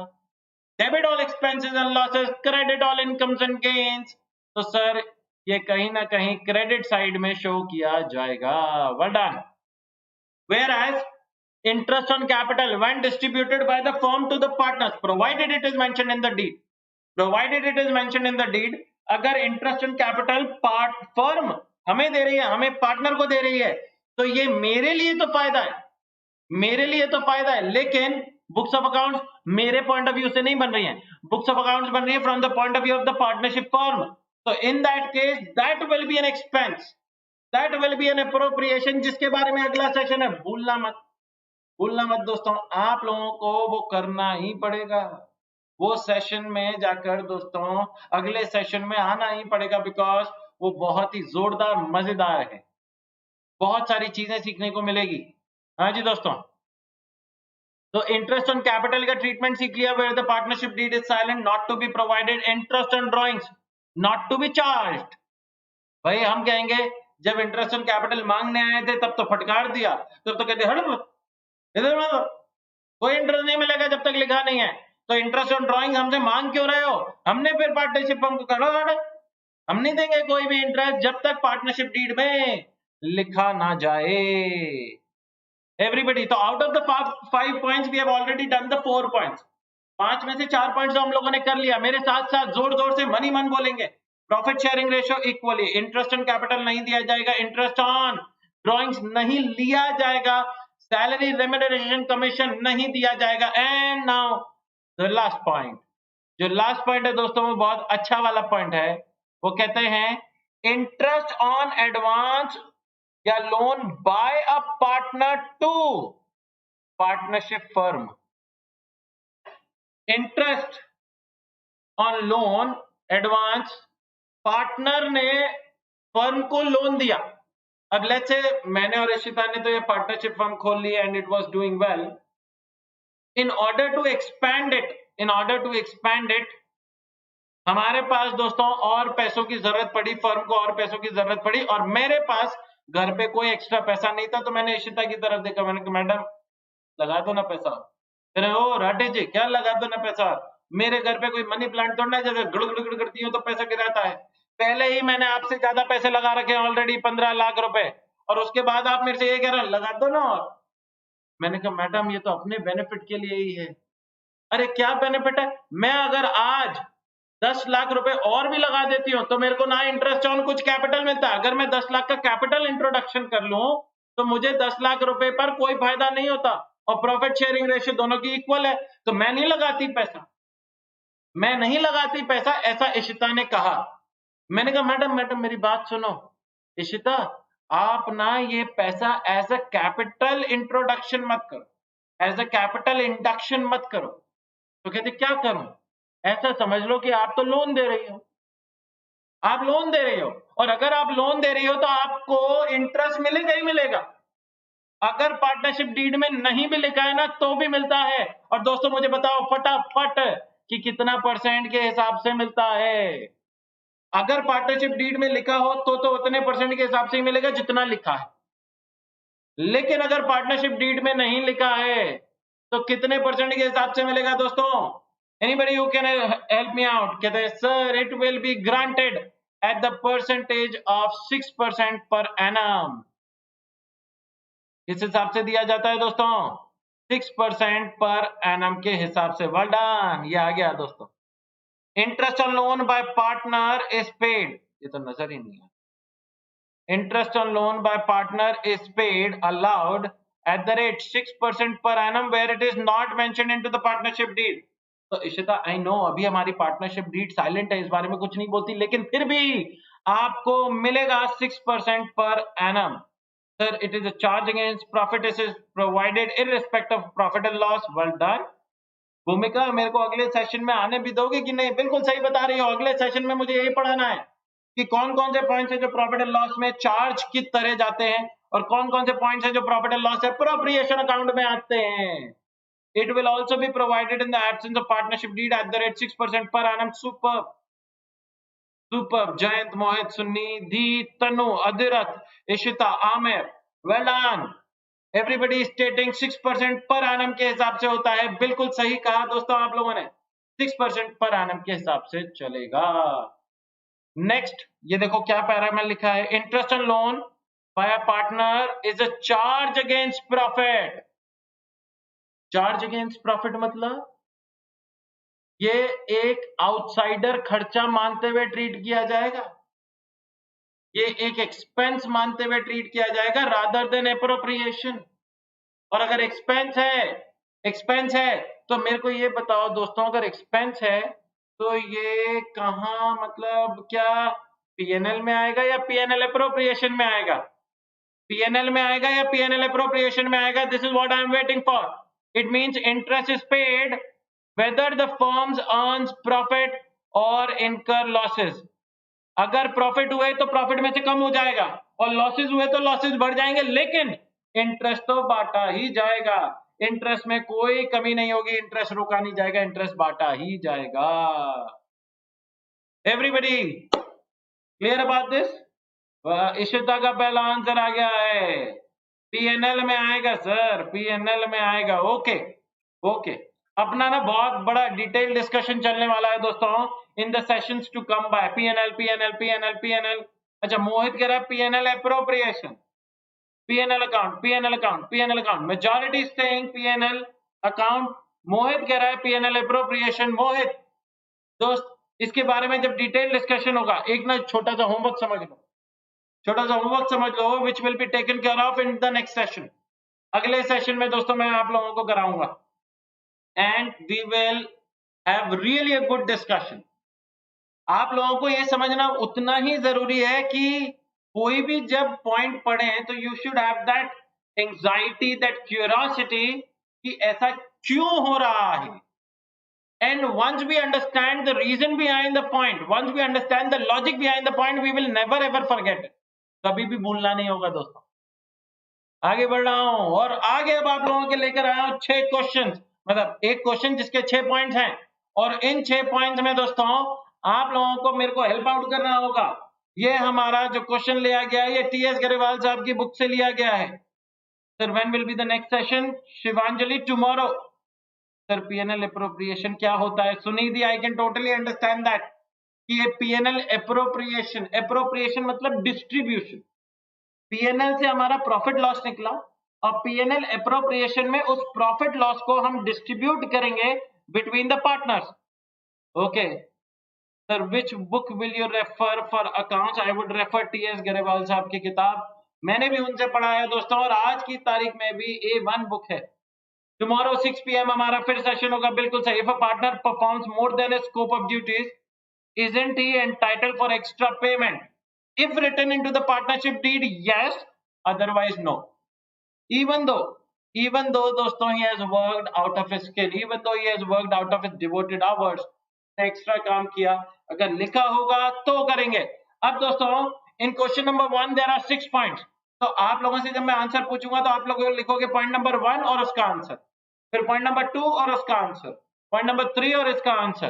debit all expenses and losses, credit all incomes and gains. तो सर ये कहीं ना कहीं क्रेडिट साइड में शो किया जाएगा। Well done. Whereas interest on capital when distributed by the firm to the partners provided it is mentioned in the deed, अगर interest on capital firm हमें दे रही है, हमें पार्टनर को दे रही है तो ये मेरे लिए तो फायदा है, लेकिन बुक्स ऑफ अकाउंट्स मेरे पॉइंट ऑफ व्यू से नहीं बन रही हैं, बुक्स ऑफ अकाउंट्स बन रही है from the point of view of the partnership firm. तो in that case that will be an expense, that will be an appropriation, जिसके बारे में अगला सेशन है। भूलना मत दोस्तों, आप लोगों को वो करना ही पड़ेगा, वो सेशन में जाकर दोस्तों अगले सेशन में आना ही पड़ेगा, बिकॉज वो बहुत ही जोरदार मजेदार है, बहुत सारी चीजें सीखने को मिलेगी। हाँ जी दोस्तों, तो इंटरेस्ट ऑन कैपिटल का ट्रीटमेंट सीख लिया, where the partnership deed is silent, not to be provided, interest on drawings, not to be charged. भाई हम कहेंगे जब इंटरेस्ट ऑन कैपिटल मांगने आए थे तब तो फटकार दिया, तब तो कहते हट इधर मत, कोई इंटरेस्ट नहीं मिलेगा जब तक लिखा नहीं है। तो इंटरेस्ट ऑन ड्राइंग हमसे मांग क्यों रहे हो? हमने फिर पार्टनरशिप हमको करो, हम नहीं देंगे कोई भी इंटरेस्ट जब तक पार्टनरशिप डीड में लिखा ना जाए। एवरीबडी, तो out of the 5 points we have already done the 4 points. 5 में से 4 पॉइंट्स हम लोगों ने कर लिया। मेरे साथ साथ जोर जोर से मनी मन बोलेंगे। Profit sharing ratio equally, interest on capital नहीं दिया जाएगा, इंटरेस्ट ऑन ड्रॉइंग्स नहीं लिया जाएगा, सैलरी रेम्यूनरेशन कमीशन नहीं दिया जाएगा। And now the last point, जो लास्ट पॉइंट है दोस्तों वो बहुत अच्छा वाला पॉइंट है। वो कहते हैं इंटरेस्ट ऑन एडवांस या loan by a partner to partnership firm. Interest on loan advance, partner ने फर्म को लोन दिया। अब लेट्स से मैंने और इशिता ने तो ये पार्टनरशिप फर्म खोल ली and it was doing well. In order to expand it, हमारे पास दोस्तों और पैसों की जरूरत पड़ी, फर्म को और पैसों की जरूरत पड़ी, और मेरे पास घर पे कोई एक्स्ट्रा पैसा नहीं था। तो मैंने इशिता की तरफ देखा, मैंने कहा मैडम लगा दो ना पैसा। अरे ओ राठे जी, क्या लगा दो ना पैसा? मेरे घर पे कोई मनी प्लांट तोड़ना है, जैसे गुड़ गुड़ गुड़ करती हो तो पैसा गिराता है। पहले ही मैंने आपसे ज्यादा पैसे लगा रखे हैं ऑलरेडी, 15 लाख रुपए, और उसके बाद आप मेरे से ये कह रहे हैं लगा दो ना। और मैंने कहा मैडम ये तो अपने बेनिफिट के लिए ही है। अरे क्या बेनिफिट है? मैं अगर आज 10 लाख रुपए और भी लगा देती हूँ तो मेरे को ना इंटरेस्ट ऑन कुछ कैपिटल मिलता है। अगर मैं 10 लाख का कैपिटल इंट्रोडक्शन कर लूं तो मुझे 10 लाख रुपए पर कोई फायदा नहीं होता, और प्रॉफिट शेयरिंग रेशियो दोनों की इक्वल है। तो मैं नहीं लगाती पैसा, ऐसा इशिता ने कहा। मैंने कहा मैडम मेरी बात सुनो। इशिता, आप ना ये पैसा एज अ कैपिटल इंट्रोडक्शन मत करो, एज अ कैपिटल इंडक्शन मत करो। तो कहते क्या करूं? ऐसा समझ लो कि आप तो लोन दे रही हो, और अगर आप लोन दे रही हो तो आपको इंटरेस्ट मिलेगा ही मिलेगा। अगर पार्टनरशिप डीड में नहीं भी लिखा है ना तो भी मिलता है। और दोस्तों मुझे बताओ फटाफट कि कितना परसेंट के हिसाब से मिलता है। अगर पार्टनरशिप डीड में लिखा हो तो उतने परसेंट के हिसाब से ही मिलेगा जितना लिखा है। लेकिन अगर पार्टनरशिप डीड में नहीं लिखा है तो कितने परसेंट के हिसाब से मिलेगा दोस्तों? Anybody who can help me out? कहते हैं sir it will be granted at the percentage of 6% per annum. किस हिसाब से दिया जाता है दोस्तों? 6% पर एनम के हिसाब से। वेल डन, ये आ गया दोस्तों। Interest on loan by partner is paid, ये तो नजर ही नहीं है। Interest on loan by partner is paid allowed at the rate 6% per annum where it is not mentioned into the partnership deed. तो Ishita I know अभी हमारी partnership deed silent है, इस बारे में कुछ नहीं बोलती, लेकिन फिर भी आपको मिलेगा 6% per annum. Sir it is a charge against profit, it is provided irrespective of profit and loss. Well done. भूमिका, मेरे को अगले सेशन में आने भी दोगे कि नहीं? बिल्कुल सही बता रही हो, अगले सेशन में मुझे यही पढ़ाना है कि कौन कौन से पॉइंट्स हैं जो प्रॉफिट एंड लॉस में चार्ज की तरह जाते हैं, और कौन कौन से पॉइंट्स हैं जो profit and loss appropriation account में आते हैं। It will also be provided in the absence of partnership deed at the rate 6% per annum. Superb. Jayant, Mohit, Sunnidhi, Tanu, Adirat, Ishita, Amir. Well done. Everybody is stating 6% per annum के हिसाब से होता है। बिल्कुल सही कहा दोस्तों आप लोगों ने, 6% per annum के हिसाब से चलेगा। नेक्स्ट ये देखो क्या पैरा में लिखा है, interest on loan by a partner is a charge against profit. Charge against profit मतलब ये एक आउटसाइडर खर्चा मानते हुए ट्रीट किया जाएगा, ये एक एक्सपेंस मानते हुए ट्रीट किया जाएगा रादर देन एप्रोप्रिएशन। और अगर एक्सपेंस है तो मेरे को ये बताओ दोस्तों, अगर एक्सपेंस है तो ये कहां, मतलब क्या पीएनएल में आएगा या पीएनएल एप्रोप्रिएशन में आएगा? पीएनएल में आएगा या पीएनएल एप्रोप्रिएशन में आएगा? This is what I am waiting for. It means interest is paid whether the firms earns profit or incur losses. अगर प्रॉफिट हुए तो प्रॉफिट में से कम हो जाएगा, और लॉसेस हुए तो लॉसेस बढ़ जाएंगे, लेकिन इंटरेस्ट तो बांटा ही जाएगा। इंटरेस्ट में कोई कमी नहीं होगी, इंटरेस्ट रोका नहीं जाएगा, इंटरेस्ट बांटा ही जाएगा। Everybody clear about this? Ishita का पहला आंसर आ गया है, पीएनएल में आएगा सर, पीएनएल में आएगा। ओके ओके, अपना ना बहुत बड़ा डिटेल डिस्कशन चलने वाला है दोस्तों in the sessions to come by. PNL PNL PNL PNL. अच्छा, मोहित कह रहा है PNL appropriation, PNL account, PNL account, PNL account, majority saying PNL account. Mohit कह रहा है पीएनएल एप्रोप्रिएशन। मोहित दोस्त, इसके बारे में जब डिटेल डिस्कशन होगा, एक ना छोटा सा होमवर्क समझ लो, छोटा सा होमवर्क समझ लो, which will be taken care of in the next session. अगले सेशन में दोस्तों मैं आप लोगों को कराऊंगा, and we will have really a good discussion. आप लोगों को ये समझना उतना ही जरूरी है कि कोई भी जब पॉइंट पढ़े तो you should have that anxiety, that curiosity कि ऐसा क्यों हो रहा है। And once we understand the reason behind the point, once we understand the logic behind the point, we will never ever forget it. कभी भी भूलना नहीं होगा दोस्तों। आगे बढ़ रहा हूं, और आगे अब आप लोगों के लेकर आया हूं 6 क्वेश्चन, मतलब एक क्वेश्चन जिसके 6 पॉइंट्स हैं, और इन 6 पॉइंट्स में दोस्तों आप लोगों को मेरे को हेल्प आउट करना होगा। ये हमारा जो क्वेश्चन लिया गया है, ये टीएस गरेवाल साहब की बुक से लिया गया है। Sir when will be the next session? Shivanjali, tomorrow. Sir PNL appropriation क्या होता है? Sunidhi, I can totally understand that कि ये पीएनएल एप्रोप्रिएशन, एप्रोप्रिएशन मतलब डिस्ट्रीब्यूशन। पीएनएल से हमारा प्रॉफिट लॉस निकला, और पीएनएल एप्रोप्रिएशन में उस प्रॉफिट लॉस को हम डिस्ट्रीब्यूट करेंगे between the partners. Okay sir, which book will you refer for accounts? I would refer TS Grewal साहब की किताब, मैंने भी उनसे पढ़ा है दोस्तों, और आज की तारीख में भी A1 बुक है। Tomorrow 6 p.m. हमारा फिर सेशन होगा, बिल्कुल सही। If a partner performs more than a scope of duties, isn't he entitled for extra payment? If written into the partnership deed, yes. Otherwise, no. Even though दोस्तों he has worked out of his skill, even though he has worked out of his devoted hours, extra काम किया, अगर लिखा होगा तो करेंगे। अब दोस्तों in question number 1 there are 6 points. तो आप लोगों से जब मैं आंसर पूछूंगा तो आप लोग लिखोगे पॉइंट नंबर 1 और उसका आंसर, फिर पॉइंट नंबर 2 और उसका आंसर, पॉइंट नंबर 3 और इसका आंसर।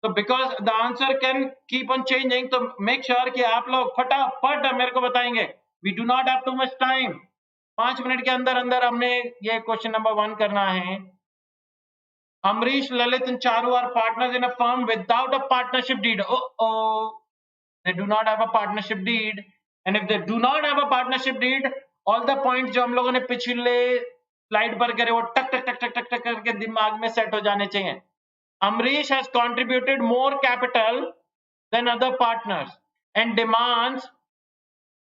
तो because the answer can keep on changing, तो मेक श्योर कि आप लोग फटाफट मेरे को बताएंगे। We do not have too much time, 5 minute के अंदर अंदर हमने ये क्वेश्चन नंबर 1 करना है। Amrish, Lalit and Charu are partners in a firm without a partnership deed. Oh, they do not have a partnership deed. And if they do not have a partnership deed, all the points जो हम लोगों ने पिछले slide पर करे वो टक टक टक टक टक टक करके दिमाग में सेट हो जाने चाहिए। Amrish has contributed more capital than other partners and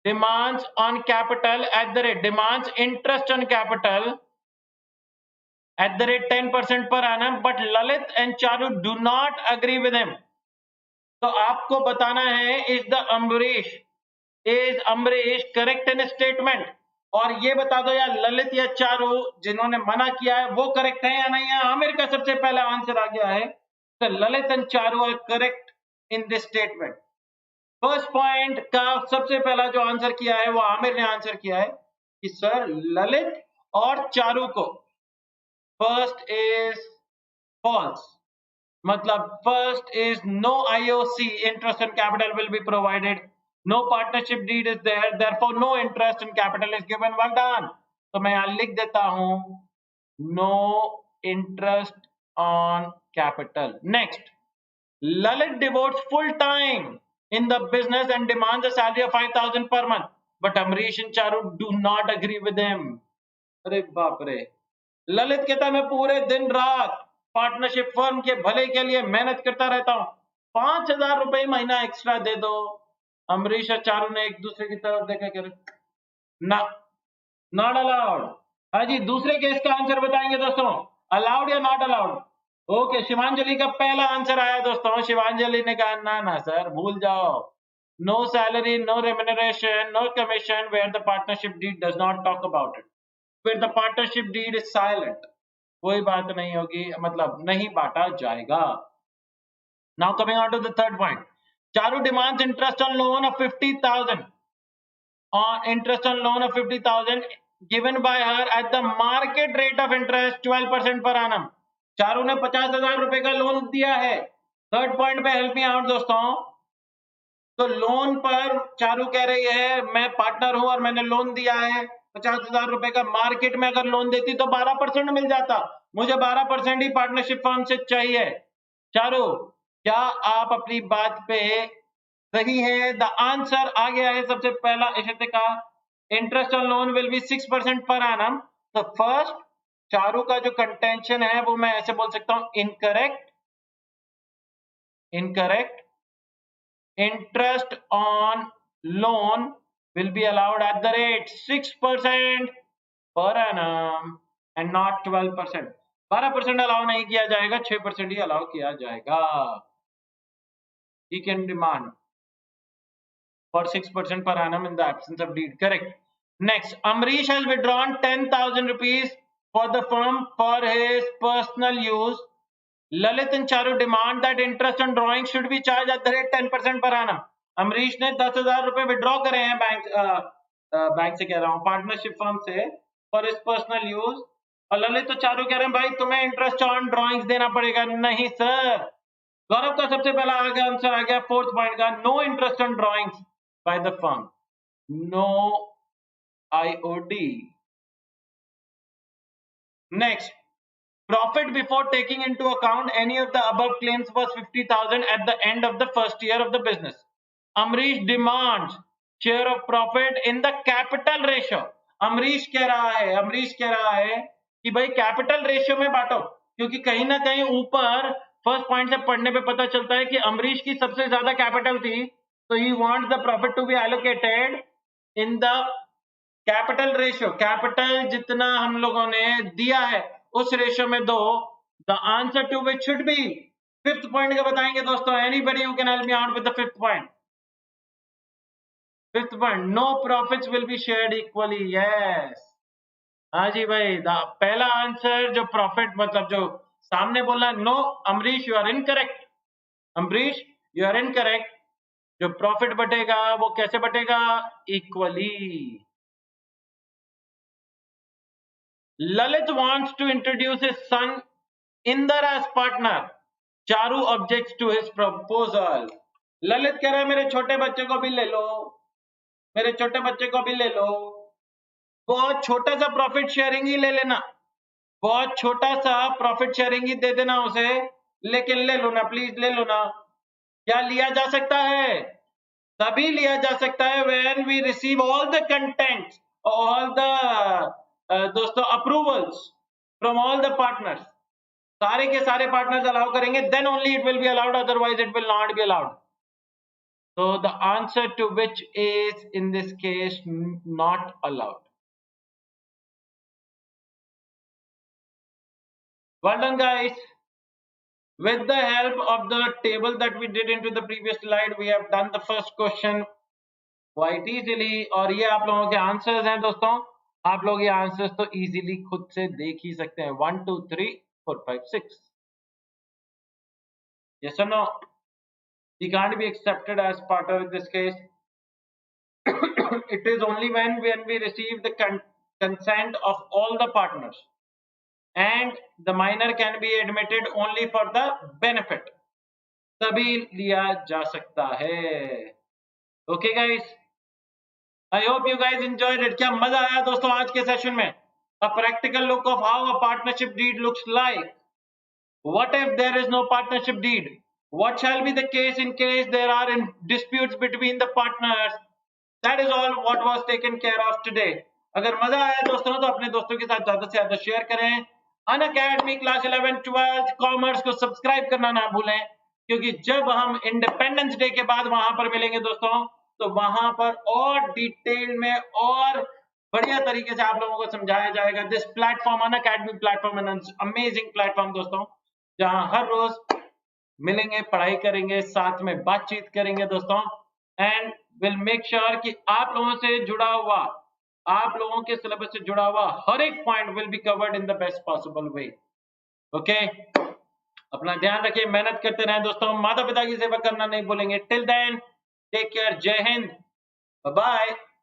demands on capital at the rate, demands interest on capital at the rate 10% per annum, but Lalit and Charu do not agree with him. तो आपको बताना है is Amrish correct in statement? और ये बता दो यार ललित या चारू जिन्होंने मना किया है वो करेक्ट है या नहीं है। आमिर का सबसे पहला आंसर आ गया है, तो Lalit and Charu are correct in this statement. First point का सबसे पहला जो आंसर किया है वो आमिर ने आंसर किया है कि सर ललित और चारू को फर्स्ट इज फॉल्स, मतलब first is no IOC, interest and capital will be provided, no partnership deed is there, therefore no interest and capital is given. Well done. तो मैं यहां लिख देता हूं no interest on capital. Next, Lalit devotes full time in the business and demands a salary of 5,000 per month, but Amrish and Charu do not agree with him. अरे बाप रे, ललित कहता है मैं पूरे दिन रात पार्टनरशिप फर्म के भले के लिए मेहनत करता रहता हूं, 5,000 रुपए महीना एक्स्ट्रा दे दो। अमरीश और चारू ने एक दूसरे की तरफ देखा कि ना, नॉट अलाउड। हाँ जी, दूसरे केस का आंसर बताएंगे दोस्तों, अलाउड या नॉट अलाउड। ओके, शिवांजलि का पहला आंसर आया दोस्तों, शिवांजलि ने कहा ना ना सर भूल जाओ, no salary, no remuneration, no commission where the partnership deed does not talk about it, where the partnership deed is silent, कोई बात नहीं होगी, मतलब नहीं बांटा जाएगा। Now coming on to the third point, Charu demands interest on loan of 50,000 on interest on loan of 50,000 given by her at the market rate of interest 12% per annum. Charu ने 50,000 रुपए का लोन दिया है. थर्ड पॉइंट पे help me out दोस्तों. तो loan पर चारू कह रही है मैं पार्टनर हूं और मैंने लोन दिया है 50,000 रुपए का. मार्केट में अगर लोन देती तो 12% मिल जाता. मुझे 12% ही पार्टनरशिप फर्म से चाहिए. चारू, क्या आप अपनी बात पे सही है? द आंसर आ गया है. सबसे पहला इशते का interest on loan will be 6% per annum. तो फर्स्ट चारू का जो कंटेंशन है वो मैं ऐसे बोल सकता हूं incorrect. Incorrect. Interest on loan will be allowed at the rate 6% per annum and not 12%. 12% allow नहीं किया जाएगा, 6% ही अलाउ किया जाएगा. He can demand for 6% per annum in the absence of deed. Correct. Next, Amrish has withdrawn 10,000 rupees for the firm for his personal use. Lalit and Charu demand that interest on drawings should be charged at the rate 10% per annum. Amrish ने 10,000 रुपए withdraw करे हैं bank से कह रहा हूँ partnership firm से for his personal use. और ललित तो चारू कह रहे हैं भाई तुम्हें इंटरेस्ट ऑन ड्रॉइंग्स देना पड़ेगा. नहीं सर. गौरव का सबसे पहला आ गया आंसर आ गया फोर्थ पॉइंट का no interest on drawings by the firm. No IOD. Next, profit before taking into account any of the above claims was 50,000 at the end of the first year of the business. Amrish demands share of profit in the capital ratio. Amrish कह रहा है कि भाई capital ratio में बांटो, क्योंकि कहीं ना कहीं ऊपर फर्स्ट पॉइंट से पढ़ने पे पता चलता है कि अमरीश की सबसे ज्यादा कैपिटल थी. तो he wants the profit to be allocated in the capital ratio. Capital जितना हम लोगों ने दिया है उस रेशियो में दो. The answer to which should be fifth point का बताएंगे दोस्तों. Anybody who can help me out with the fifth point. Fifth point no profits will be shared equally. Yes. हाँ जी भाई. पहला आंसर जो प्रॉफिट मतलब जो सामने बोला no. Amrish you are incorrect. Amrish you are incorrect. जो प्रॉफिट बटेगा वो कैसे बटेगा? Equally. Lalit wants to introduce his son Inder as partner. Charu objects to his proposal. Lalit कह रहा है मेरे छोटे बच्चे को भी ले लो, मेरे छोटे बच्चे को भी ले लो. बहुत छोटा सा प्रॉफिट शेयरिंग ही ले लेना, बहुत छोटा सा प्रॉफिट शेयरिंग ही दे देना उसे, लेकिन ले लो ना प्लीज, ले लो ना. क्या लिया जा सकता है? तभी लिया जा सकता है when we receive all the contents, all the दोस्तों approvals from all the partners. सारे के सारे पार्टनर्स अलाउ करेंगे, then only it will be allowed, otherwise it will not be allowed. So the answer to which is in this case not allowed. Well done guys. With the help of the table that we did into the previous slide, we have done the first question quite easily. और ये आप लोगों के answers हैं दोस्तों. आप लोग ये आंसर्स तो इजीली खुद से देख ही सकते हैं. 1 2 3 4 5 6. Yes or no? He can't be accepted as partner in this case. It is only when we receive the consent of all the partners, and the minor can be admitted only for the benefit. तभी लिया जा सकता है. Okay guys, I hope you guys enjoyed it. क्या मजा आया दोस्तों आज के सेशन में? A practical look of how a partnership deed looks like. What if there is no partnership deed? What shall be the case in case there are disputes between the partners? That is all what was taken care of today. अगर मजा आया दोस्तों तो अपने दोस्तों के साथ ज्यादा से ज्यादा शेयर करें. अनअकैडमी क्लास 11 12 कॉमर्स को सब्सक्राइब करना ना भूलें, क्योंकि जब हम इंडिपेंडेंस डे के बाद वहां पर मिलेंगे दोस्तों, तो वहां पर और डिटेल में और बढ़िया तरीके से आप लोगों को समझाया जाएगा. This platform Unacademy platform an amazing platform दोस्तों, जहां हर रोज मिलेंगे, पढ़ाई करेंगे, साथ में बातचीत करेंगे दोस्तों, एंड विल मेक श्योर कि आप लोगों से जुड़ा हुआ, आप लोगों के सिलेबस से जुड़ा हुआ हर एक point will be covered in the best possible way. Okay, अपना ध्यान रखिए, मेहनत करते रहें दोस्तों, माता-पिता की सेवा करना नहीं भूलेंगे। टिल देन टेक केयर, जय हिंद, बाय बाय।